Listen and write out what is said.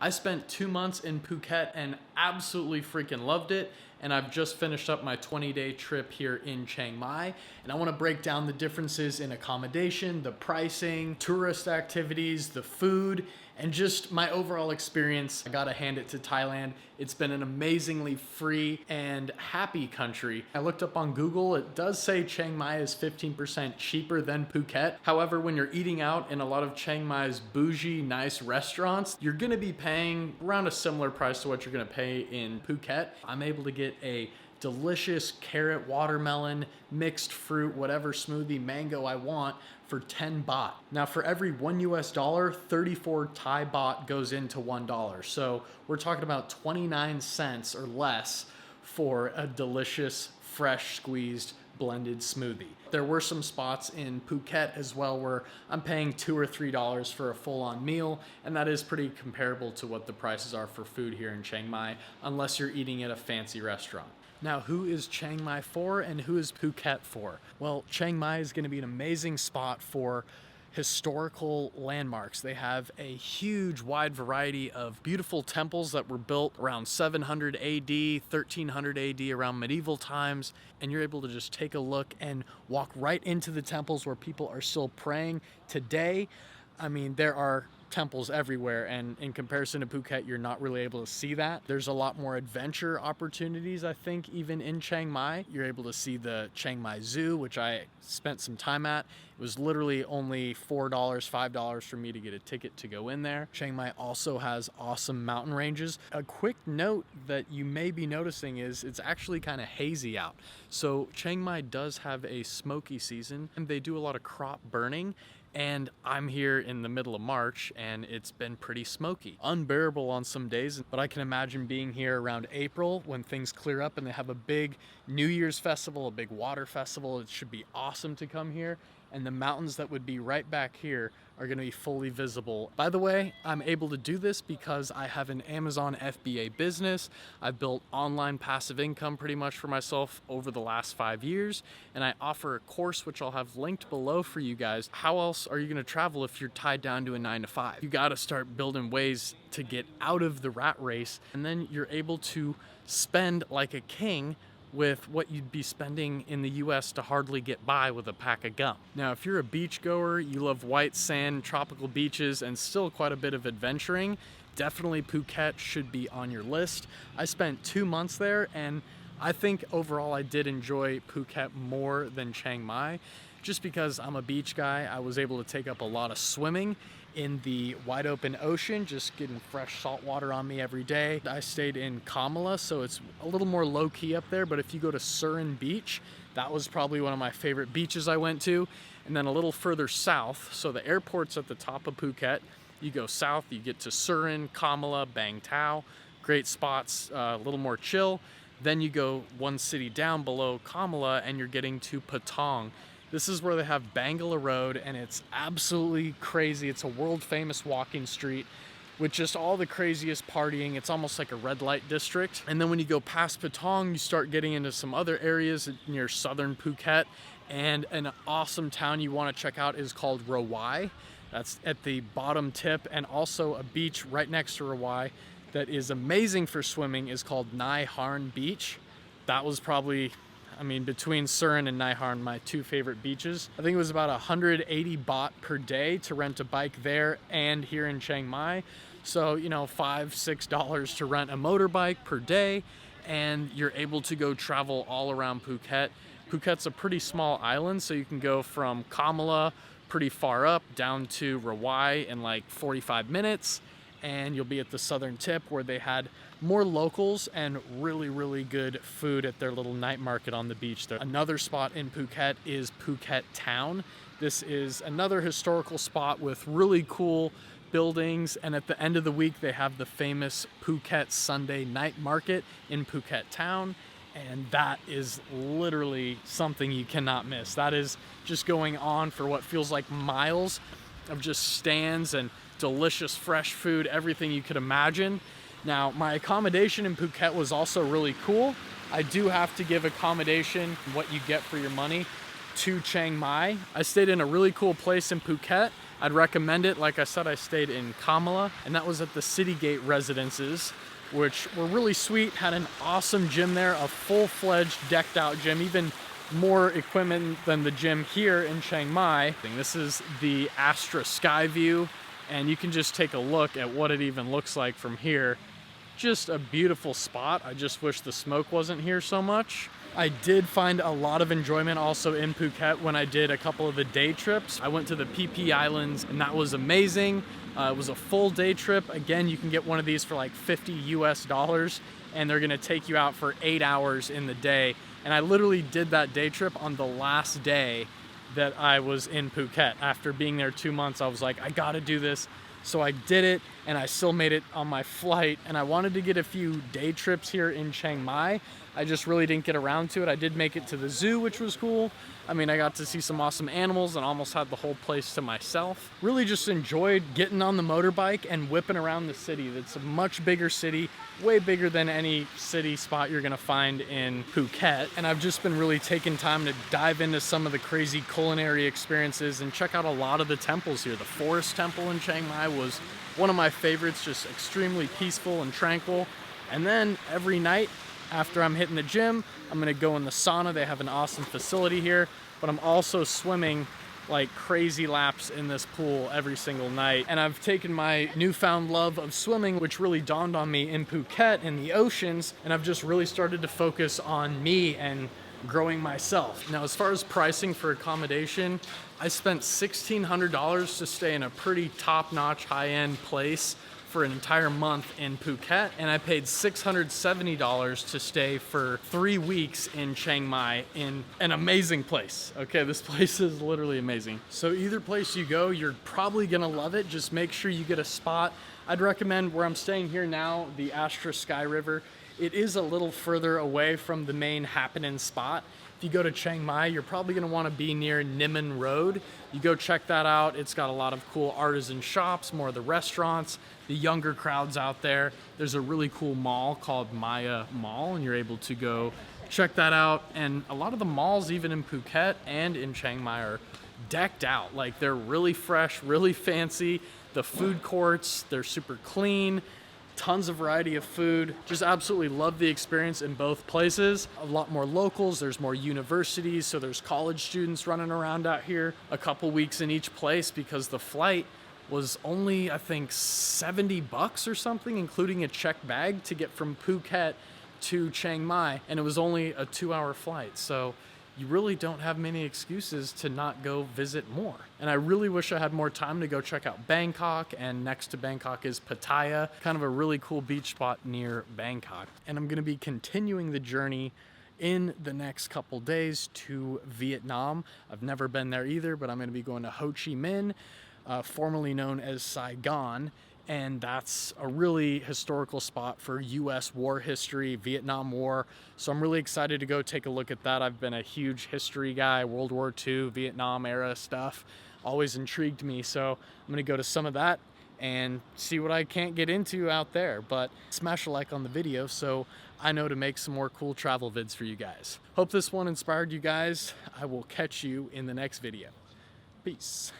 I spent 2 months in Phuket and absolutely freaking loved it. And I've just finished up my 20-day trip here in Chiang Mai. And I want to break down the differences in accommodation, the pricing, tourist activities, the food, and just my overall experience. I gotta hand it to Thailand. It's been an amazingly free and happy country. I looked up on Google. It does say Chiang Mai is 15% cheaper than Phuket. However, when you're eating out in a lot of Chiang Mai's bougie, nice restaurants, you're gonna be paying around a similar price to what you're gonna pay in Phuket. I'm able to get a delicious carrot, watermelon, mixed fruit, whatever smoothie, mango I want for 10 baht. Now for every $1, 34 Thai baht goes into $1. So we're talking about 29 cents or less for a delicious, fresh squeezed blended smoothie. There were some spots in Phuket as well where I'm paying $2 or $3 for a full-on meal, and that is pretty comparable to what the prices are for food here in Chiang Mai, unless you're eating at a fancy restaurant. Now, who is Chiang Mai for and who is Phuket for? Well, Chiang Mai is going to be an amazing spot for historical landmarks. They have a huge wide variety of beautiful temples that were built around 700 AD, 1300 AD, around medieval times, and you're able to just take a look and walk right into the temples where people are still praying today. I mean, there are temples everywhere, and in comparison to Phuket, you're not really able to see that. There's a lot more adventure opportunities, I think, even in Chiang Mai. You're able to see the Chiang Mai Zoo, which I spent some time at. It was literally only $4, $5 for me to get a ticket to go in there. Chiang Mai also has awesome mountain ranges. A quick note that you may be noticing is it's actually kind of hazy out. So Chiang Mai does have a smoky season, and they do a lot of crop burning. And I'm here in the middle of March and it's been pretty smoky. Unbearable on some days, but I can imagine being here around April when things clear up and they have a big New Year's festival, a big water festival. It should be awesome to come here. And the mountains that would be right back here are gonna be fully visible. By the way, I'm able to do this because I have an Amazon FBA business. I've built online passive income pretty much for myself over the last 5 years. And I offer a course which I'll have linked below for you guys. How else are you gonna travel if you're tied down to a 9 to 5? You gotta start building ways to get out of the rat race. And then you're able to spend like a king with what you'd be spending in the US to hardly get by with a pack of gum. Now, if you're a beach goer, you love white sand, tropical beaches, and still quite a bit of adventuring, definitely Phuket should be on your list. I spent 2 months there, and I think overall I did enjoy Phuket more than Chiang Mai. Just because I'm a beach guy, I was able to take up a lot of swimming in the wide open ocean, just getting fresh salt water on me every day. I stayed in Kamala, so it's a little more low key up there, but if you go to Surin Beach, that was probably one of my favorite beaches I went to. And then a little further south, so the airport's at the top of Phuket. You go south, you get to Surin, Kamala, Bang Tao, great spots, a little more chill. Then you go one city down below Kamala and you're getting to Patong. This is where they have Bangala Road, and it's absolutely crazy. It's a world famous walking street with just all the craziest partying. It's almost like a red light district. And then when you go past Patong, you start getting into some other areas near southern Phuket. And an awesome town you want to check out is called Rawai. That's at the bottom tip, and also a beach right next to Rawai that is amazing for swimming is called Nai Harn Beach. That was probably, I mean, between Surin and Nai Harn, my two favorite beaches. I think it was about 180 baht per day to rent a bike there and here in Chiang Mai. So, you know, $5, $6 to rent a motorbike per day, and you're able to go travel all around Phuket. Phuket's a pretty small island, so you can go from Kamala pretty far up down to Rawai in like 45 minutes. And you'll be at the southern tip where they had more locals and really, really good food at their little night market on the beach there. Another spot in Phuket is Phuket Town. This is another historical spot with really cool buildings, and at the end of the week they have the famous Phuket Sunday night market in Phuket Town, and that is literally something you cannot miss. That is just going on for what feels like miles of just stands and delicious fresh food, everything you could imagine. Now, my accommodation in Phuket was also really cool. I do have to give accommodation, what you get for your money, to Chiang Mai. I stayed in a really cool place in Phuket I'd recommend it. Like I said, I stayed in Kamala, and that was at the Citygate Residences, which were really sweet. Had an awesome gym there, a full-fledged decked out gym, even more equipment than the gym here in Chiang Mai. This is the Astra Sky View, and you can just take a look at what it even looks like from here. Just a beautiful spot. I just wish the smoke wasn't here so much. I did find a lot of enjoyment also in Phuket when I did a couple of the day trips. I went to the PP Islands, and that was amazing. It was a full day trip. Again, you can get one of these for like $50 US, and they're gonna take you out for 8 hours in the day. And I literally did that day trip on the last day that I was in Phuket. After being there 2 months, I was like, I gotta do this. So I did it, and I still made it on my flight. And I wanted to get a few day trips here in Chiang Mai. I just really didn't get around to it. I did make it to the zoo, which was cool. I mean, I got to see some awesome animals and almost had the whole place to myself. Really just enjoyed getting on the motorbike and whipping around the city. It's a much bigger city, way bigger than any city spot you're gonna find in Phuket. And I've just been really taking time to dive into some of the crazy culinary experiences and check out a lot of the temples here. The Forest Temple in Chiang Mai was one of my favorites, just extremely peaceful and tranquil. And then every night, after I'm hitting the gym, I'm gonna go in the sauna. They have an awesome facility here, but I'm also swimming like crazy laps in this pool every single night. And I've taken my newfound love of swimming, which really dawned on me in Phuket in the oceans, and I've just really started to focus on me and growing myself. Now, as far as pricing for accommodation, I spent $1,600 to stay in a pretty top-notch, high-end place for an entire month in Phuket, and I paid $670 to stay for 3 weeks in Chiang Mai in an amazing place. Okay, this place is literally amazing. So either place you go, you're probably gonna love it. Just make sure you get a spot. I'd recommend where I'm staying here now, the Astra Sky River. It is a little further away from the main happening spot. If you go to Chiang Mai, you're probably gonna wanna be near Niman Road. You go check that out. It's got a lot of cool artisan shops, more of the restaurants, the younger crowds out there. There's a really cool mall called Maya Mall, and you're able to go check that out. And a lot of the malls, even in Phuket and in Chiang Mai, are decked out. Like, they're really fresh, really fancy. The food courts, they're super clean. Tons of variety of food. Just absolutely love the experience in both places. A lot more locals, there's more universities, so there's college students running around out here. A couple weeks in each place because the flight was only, I think, $70 or something, including a checked bag to get from Phuket to Chiang Mai, and it was only a 2-hour flight. So you really don't have many excuses to not go visit more. And I really wish I had more time to go check out Bangkok, and next to Bangkok is Pattaya, kind of a really cool beach spot near Bangkok. And I'm gonna be continuing the journey in the next couple days to Vietnam. I've never been there either, but I'm gonna be going to Ho Chi Minh, formerly known as Saigon. And that's a really historical spot for US war history, Vietnam War. So I'm really excited to go take a look at that. I've been a huge history guy, World War II, Vietnam era stuff, always intrigued me. So I'm gonna go to some of that and see what I can't get into out there. But smash a like on the video so I know to make some more cool travel vids for you guys. Hope this one inspired you guys. I will catch you in the next video. Peace.